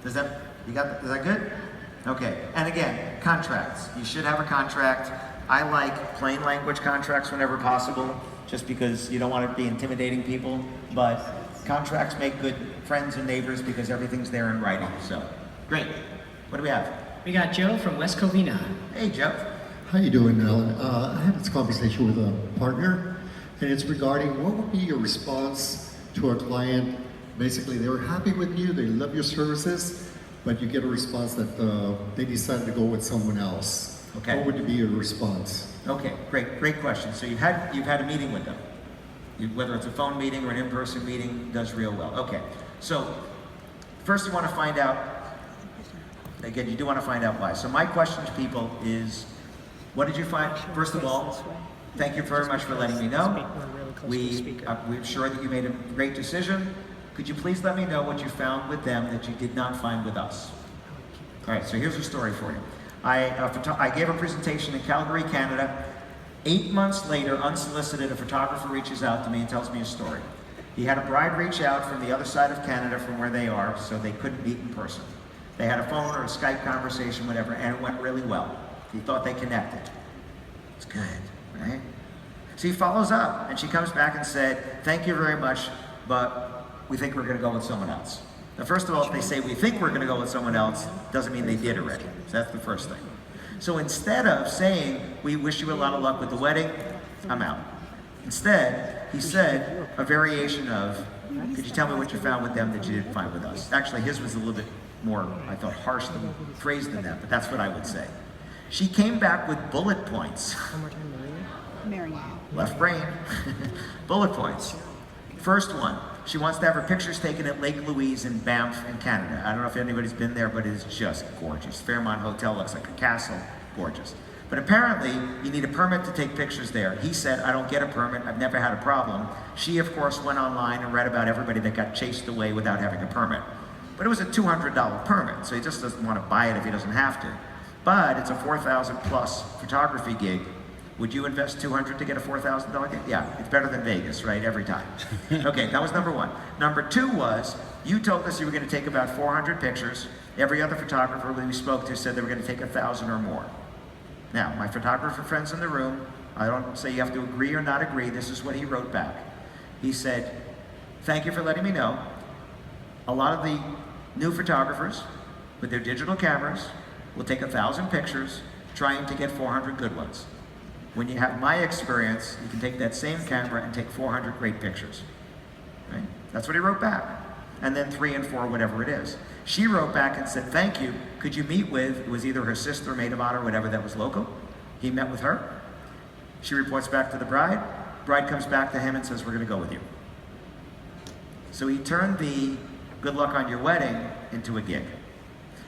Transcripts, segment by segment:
Is that good? Okay, and again, contracts. You should have a contract. I like plain language contracts whenever possible, just because you don't want to be intimidating people, but contracts make good friends and neighbors because everything's there in writing, so. Great. What do we have? We got Joe from West Covina. Hey, Joe. How you doing, Alan? I had this conversation with a partner, and it's regarding what would be your response to a client. Basically, they were happy with you, they love your services, but you get a response that they decided to go with someone else. Okay. What would be your response? Okay, great question. So you've had a meeting with them. Whether it's a phone meeting or an in-person meeting, does real well. Okay, so first you want to find out, again, you do want to find out why. So my question to people is, what did you find? First of all, thank you very much for letting me know. We're sure that you made a great decision. Could you please let me know what you found with them that you did not find with us? All right, so here's a story for you. I gave a presentation in Calgary, Canada. 8 months later, unsolicited, a photographer reaches out to me and tells me a story. He had a bride reach out from the other side of Canada from where they are, so they couldn't meet in person. They had a phone or a Skype conversation, whatever, and it went really well. He thought they connected. It's good, right? So he follows up, and she comes back and said, thank you very much, but we think we're gonna go with someone else. Now, first of all, if they say we think we're gonna go with someone else, doesn't mean they did already. So that's the first thing. So instead of saying, we wish you a lot of luck with the wedding, I'm out. Instead, he said a variation of, could you tell me what you found with them that you didn't find with us? Actually, his was a little bit more, I thought, harsh than phrased than that, but that's what I would say. She came back with bullet points. One more time, Marianne. Left brain. Bullet points. First one, she wants to have her pictures taken at Lake Louise in Banff in Canada. I don't know if anybody's been there, but it is just gorgeous. Fairmont Hotel looks like a castle, gorgeous. But apparently, you need a permit to take pictures there. He said, I don't get a permit, I've never had a problem. She, of course, went online and read about everybody that got chased away without having a permit. But it was a $200 permit, so he just doesn't want to buy it if he doesn't have to. But it's a 4,000 plus photography gig. Would you invest $200 to get a $4,000 gig? Yeah, it's better than Vegas, right, every time. Okay, that was number one. Number two was, you told us you were gonna take about 400 pictures. Every other photographer we spoke to said they were gonna take 1,000 or more. Now, my photographer friends in the room, I don't say you have to agree or not agree, this is what he wrote back. He said, thank you for letting me know. A lot of the new photographers with their digital cameras will take 1,000 pictures trying to get 400 good ones. When you have my experience, you can take that same camera and take 400 great pictures. Right? That's what he wrote back. And then 3 and 4, whatever it is. She wrote back and said, thank you. Could you meet with, it was either her sister, maid of honor, whatever that was local. He met with her. She reports back to the bride. Bride comes back to him and says, we're gonna go with you. So he turned the good luck on your wedding into a gig.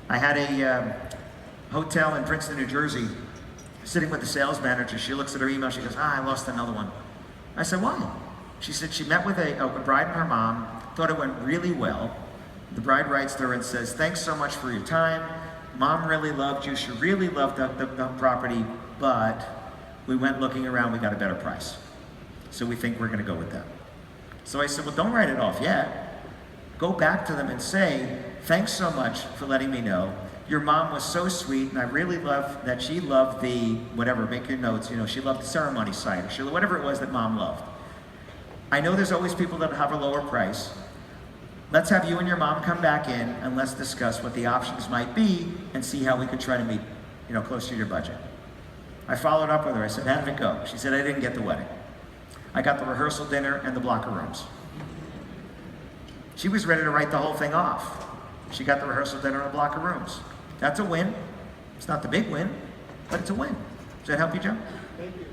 I had a hotel in Princeton, New Jersey, sitting with the sales manager. She looks at her email, she goes, I lost another one. I said, why? She said she met with a bride and her mom, thought it went really well. The bride writes to her and says, thanks so much for your time. Mom really loved you, she really loved the property, but we went looking around, we got a better price. So we think we're gonna go with them. So I said, well, don't write it off yet. Go back to them and say, thanks so much for letting me know. Your mom was so sweet, and I really love that she loved the, whatever, make your notes, you know, she loved the ceremony side, or whatever it was that mom loved. I know there's always people that have a lower price. Let's have you and your mom come back in, and let's discuss what the options might be, and see how we could try to meet, you know, close to your budget. I followed up with her, I said, how did it go? She said, I didn't get the wedding. I got the rehearsal dinner and the block of rooms. She was ready to write the whole thing off. She got the rehearsal dinner and a block of rooms. That's a win. It's not the big win, but it's a win. Does that help you, Joe? Thank you.